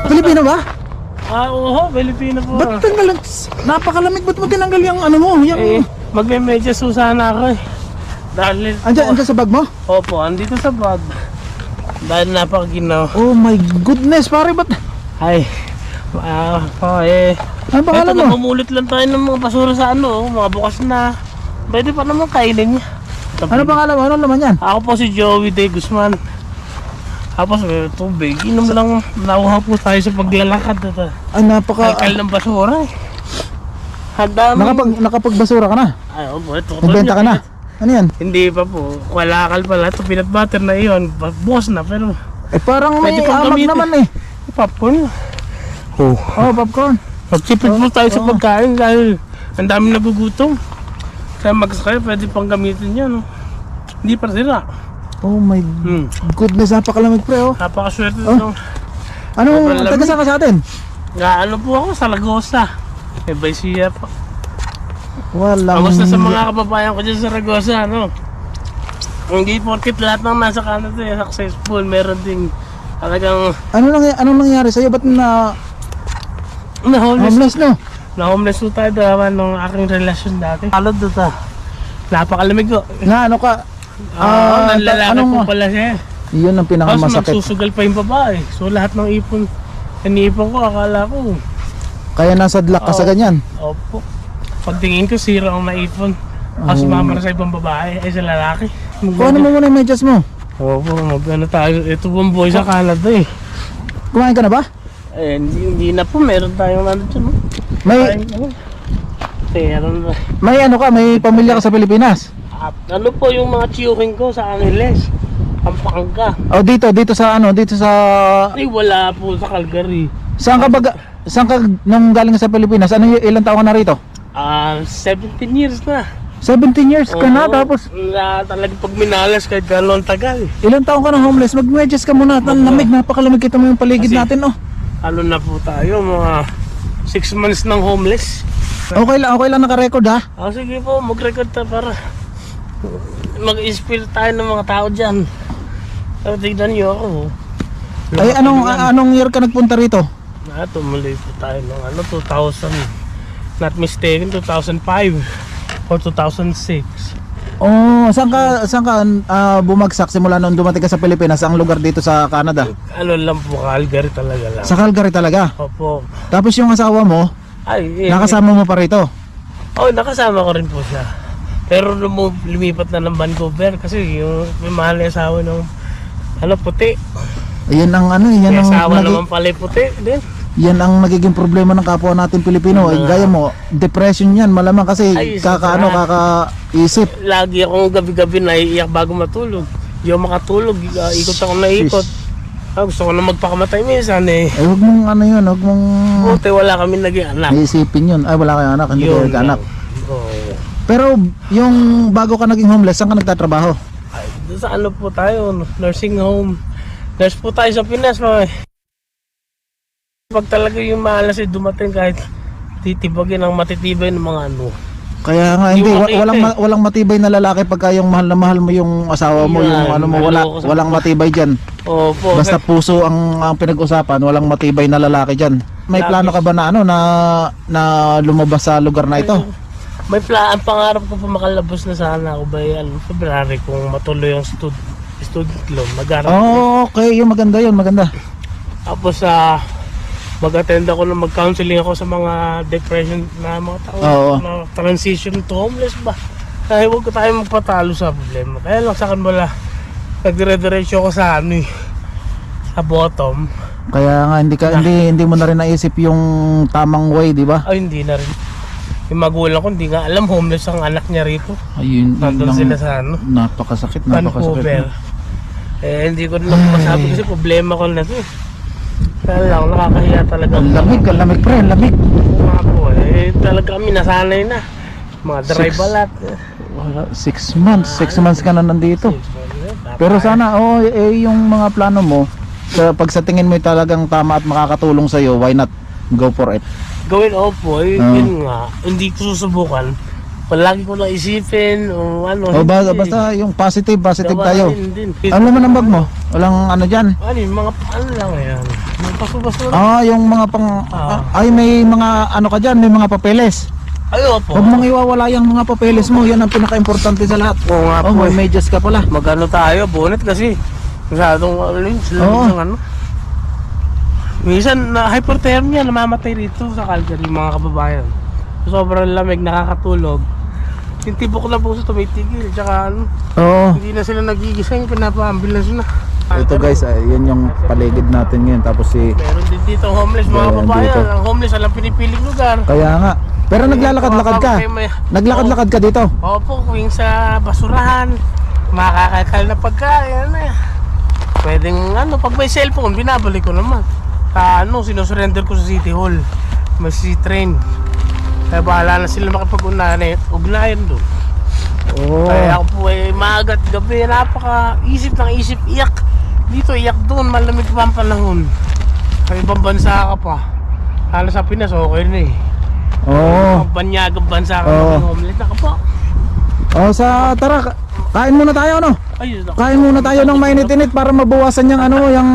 Pilipino ba? Oo, Pilipino po. Ba't tanggal? Napakalamig, ba't mo tinanggal yung ano mo? Yung... Magme-medyas sana ako eh. Dahil... Andyan sa bag mo? Opo, andito sa bag. Dahil napakaginaw. Oh my goodness, pare, ba't? Ay, Ano pangalan mo? Namumulit lang tayo ng mga basura sa mga bukas na. Pwede pa naman kainin niya. Ano pangalan mo? Ano naman yan? Ako po si Joey De Guzman. Tapos tubig, inom lang, nauhaw po tayo sa paglalakad. Ay, Kalkal ng basura eh. Nakapagbasura ka na? Ay, opo, ito. Nagbenta ka na? Ano yan? Hindi pa po, kalakal pala. Ito peanut butter na iyon, bukas na pero... Parang may pwede pang amag gamitin. naman eh. Popcorn. Oh, popcorn. Magtipid po tayo sa pagkain dahil ang dami nagugutom. Kaya magsakay, pwede pang gamitin yan. Hindi pa sila. Oh my goodness, napakalamig pre oh. Napakaswerte Taga saan ka sa atin? Po ako sa Lagosa. Baisiya po. Walang... Kamusta sa mga kababayan ko dyan sa Lagosa, Hindi porkit lahat ng nasa Canada successful. Meron ding talagang... Anong nangyari sa'yo? Ba't homeless no? Na-homeless po tayo daman ng aking relasyon dati. Alod doon napakalamig ko. Ano ka? Nanlalaki po pala siya. Yun ang pinakamasakit. Magsusugal pa yung babae. So lahat ng iniipon ko, akala ko. Kaya nasa dlak ka sa ganyan? Opo. Pagtingin ko, sira ang naipon. Kasi sumama na sa ibang babae, sa lalaki. Ano mo muna yung medyas mo? Opo, tayo. Ito pong boy sa Canada eh. Kumain ka na ba? Hindi na po, meron tayong dyan. May pamilya ka sa Pilipinas? Ano po yung mga tiyuhin ko sa Angeles? Pampanga. Dito sa Ay, wala po sa Calgary. Saan ka nung galing sa Pilipinas? Ilang taon ka na rito? 17 years na. 17 years ka na tapos talagang pag minalas kahit gano'n tagal. Ilang taon ka na homeless? Mag-medyas ka muna. Lamig, napakalamig, kita mo yung paligid natin Ano na po tayo, mga 6 months ng homeless. Okay lang naka-record ha? Sige po, mag-record tayo para mag-inspire tayo ng mga tao dyan. Tignan nyo ako. Ay, anong year ka nagpunta rito? Tumuloy po tayo ng 2000, not mistaken, 2005 or 2006. Saan ka bumagsak simula nung dumating ka sa Pilipinas? Ang lugar dito sa Canada? Lang po, Calgary talaga lang. Sa Calgary talaga? Opo. Tapos yung asawa mo, nakasama mo pa rito? Nakasama ko rin po siya. Pero lumipat na ng Vancouver kasi yung may mahal na asawa ng puti. Yan ang yan ang asawa naman pala puti din. Yan ang nagiging problema ng kapwa natin Pilipino. Gaya mo, depression yan malamang kasi kakaisip. Lagi akong gabi-gabi naiiyak bago matulog. Yung makatulog, ikot ako na ikot. Gusto ko na magpakamatay minsan eh. Huwag mong huwag mong... Buti wala kami naging anak. Iisipin yun. Ay, wala kayong anak, hindi kayo nagkaanak. Pero yung bago ka naging homeless, saan ka nagtatrabaho? Sa po tayo, nursing home. Nurse po tayo sa Pinas. Pag talaga yung malas dumating kahit titibagin ang matitibay ng mga Kaya nga walang matibay na lalaki pagka yung mahal na mahal mo yung asawa mo, yung walang matibay diyan. Opo. Basta puso ang pinag-usapan, walang matibay na lalaki diyan. May plano ka ba na lumabas sa lugar na ito? May ang pangarap ko po makalabas na sana ako February kung matuloy yung student loan. Okay, yung maganda. Tapos mag-attend ako ng mag-counseling ako sa mga depression na mga tao na transition to homeless ba. Kaya huwag ko tayo magpatalo sa problema. Kaya lang sa akin wala. Nagdire-diretso ako sa sa bottom. Kaya nga hindi mo na rin naisip yung tamang way, di ba? Hindi na rin. Yung magulang ko hindi nga alam homeless ang anak niya rito. Ayun, nandun sila sa napakasakit. Vancouver. Hindi ko rin masabi kasi problema ko na to. Kaya lang, nakakahiya talaga. Ang lamig pre, ang lamig. Nga po talaga kami nasanay na. Mga dry balat. 6 months ka na nandito. Pero sana yung mga plano mo, pag sa tingin mo talagang tama at makakatulong sa'yo, why not go for it? Gawin po, yun nga, hindi ko susubukan. Palagi ko na isipin o basta yung positive tayo. Ano naman ang bag mo? Walang ano dyan. Ano yung mga ano lang yan. Mga paso-paso lang. Yung mga pang... ay, may mga ano ka dyan, may mga papeles. Ayo po. Huwag mong iwawala yung mga papeles mo, yan ang pinaka-importante sa lahat. Oo nga po may eh. medyas ka pala. Magano tayo, bonnet kasi. Masyadong Oo. ng ano. Minsan na hypothermia, namamatay rito sa Calgary mga kababayan. Sobrang lamig, nakakatulog. Yung tibok na puso tumitigil, tsaka ano, Oo. hindi na sila nagigising, pinapa-ambulance na. Ito guys, yan yung paligid natin ngayon. Tapos Meron din dito homeless mga Meron kababayan. dito. Ang homeless, alam pinipiling lugar. Kaya nga. Pero naglalakad-lakad ka. Naglakad-lakad ka dito. Opo, kung sa basurahan, makakakal na pagkain, ano yan. Pwedeng ano, pag may cellphone, binabalik ko naman. Sinusurrender ko sa City Hall. May C-train. Kaya bahala na sila makipag-ugnayan doon. Oo. Kaya ako po ay maagat gabi, napaka-isip ng isip, iyak. Dito, iyak doon, malamig pa ang panahon. Sa ibang bansa ka pa. Lalo sa Pinas, okay na eh. Oo. Banyagang bansa ka Oo. na homeless na ka po. Tara, kain muna tayo, no? Ayun, Kain muna tayo ng mainit-init para mabawasan yung ano, yung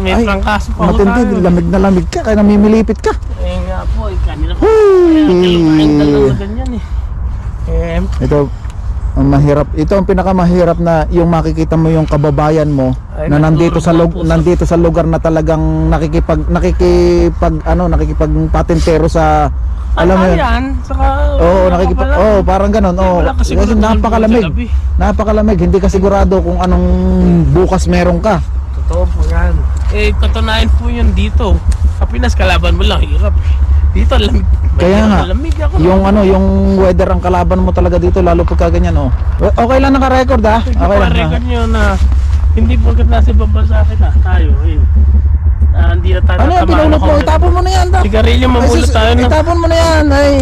may ay, prangkaso pa ho matindi, tayo. lamig na lamig ka, kaya namimilipit ka. Eh nga po, kanina po. Hey! Kailangan na ganyan eh. Ito, ang mahirap. Ito ang pinakamahirap na yung makikita mo yung kababayan mo Ay, na nandito sa natutulog po nandito sa lugar na talagang nakikipagpatintero sa alam mo yun. Yan, saka... Parang ganun. Wala kasi Kasi gulong napakalamig. sa gabi. Napakalamig, hindi ka sigurado kung anong bukas meron ka. Totoo po yan. Katunayan po yun dito. Sa Pinas, kalaban mo lang, hirap. Dito, lamig. Kaya nga, lamig ako. yung weather ang kalaban mo talaga dito, lalo pagka ganyan, oh. Okay lang naka-record, ha? Okay lang. record nyo na hindi porkat nasa ibang bansa kita, tayo, hindi na tayo Ano yan, pinulot mo? Itapon mo na yan, Sigarilyo, mamulot tayo na. Itapon mo na yan, ay.